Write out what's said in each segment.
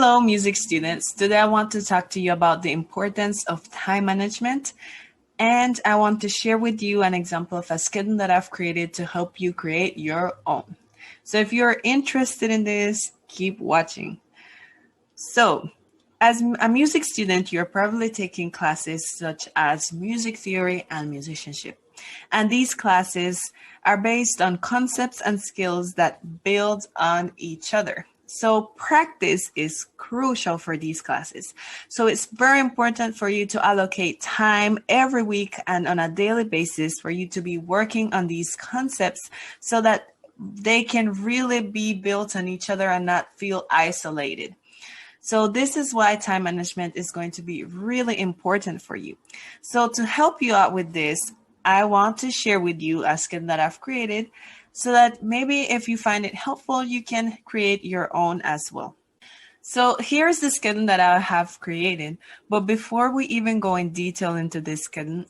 Hello, music students. Today I want to talk to you about the importance of time management. And I want to share with you an example of a schedule that I've created to help you create your own. So if you're interested in this, keep watching. So, as a music student, you're probably taking classes such as music theory and musicianship. And these classes are based on concepts and skills that build on each other. So practice is crucial for these classes. So it's very important for you to allocate time every week and on a daily basis for you to be working on these concepts so that they can really be built on each other and not feel isolated. So this is why time management is going to be really important for you. So to help you out with this, I want to share with you a schedule that I've created so that maybe if you find it helpful, you can create your own as well. So here's the schedule that I have created. But before we even go in detail into this schedule,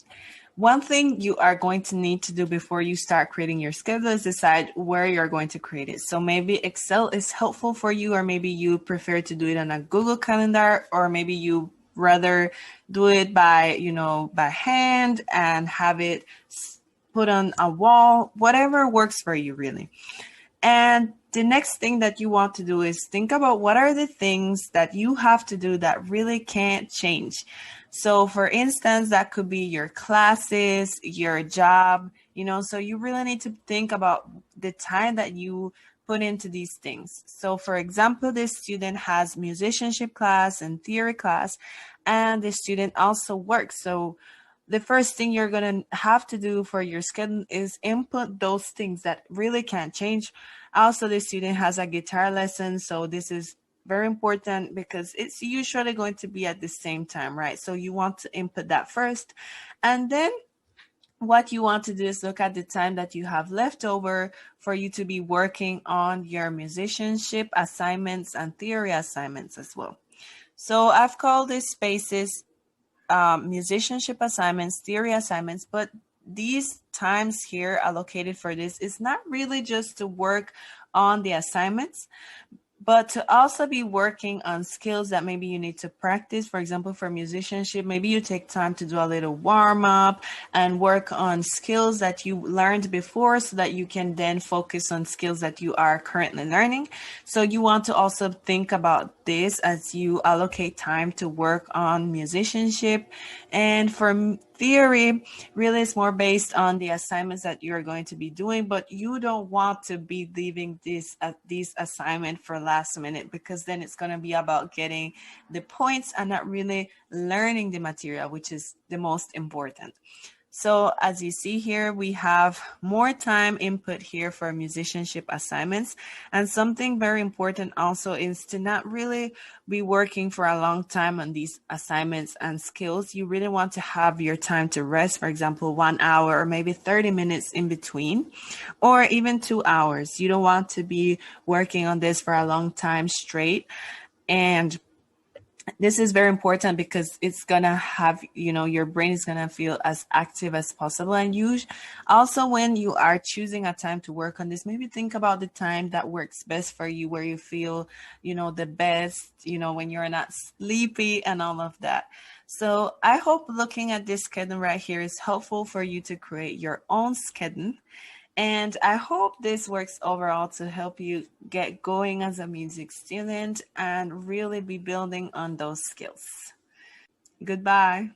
one thing you are going to need to do before you start creating your schedule is decide where you're going to create it. So maybe Excel is helpful for you, or maybe you prefer to do it on a Google Calendar, or maybe you rather do it by hand and have it put on a wall, whatever works for you really. And the next thing that you want to do is think about what are the things that you have to do that really can't change. So for instance, that could be your classes, your job, so you really need to think about the time that you put into these things. So for example, this student has musicianship class and theory class, and the student also works. So the first thing you're going to have to do for your schedule is input those things that really can't change. Also, the student has a guitar lesson, so this is very important because it's usually going to be at the same time, right? So you want to input that first. And then what you want to do is look at the time that you have left over for you to be working on your musicianship assignments and theory assignments as well. So I've called these spaces musicianship assignments, theory assignments, but these times here allocated for this is not really just to work on the assignments, but to also be working on skills that maybe you need to practice. For example, for musicianship, maybe you take time to do a little warm up and work on skills that you learned before so that you can then focus on skills that you are currently learning. So you want to also think about this as you allocate time to work on musicianship. And for theory, really is more based on the assignments that you're going to be doing, but you don't want to be leaving this assignment for last minute, because then it's going to be about getting the points and not really learning the material, which is the most important. So as you see here, we have more time input here for musicianship assignments. And something very important also is to not really be working for a long time on these assignments and skills. You really want to have your time to rest, for example, 1 hour or maybe 30 minutes in between, or even 2 hours. You don't want to be working on this for a long time straight. And this is very important because it's going to have, your brain is going to feel as active as possible. And you also, when you are choosing a time to work on this, maybe think about the time that works best for you, where you feel, the best, when you're not sleepy and all of that. So I hope looking at this schedule right here is helpful for you to create your own schedule. And I hope this works overall to help you get going as a music student and really be building on those skills. Goodbye.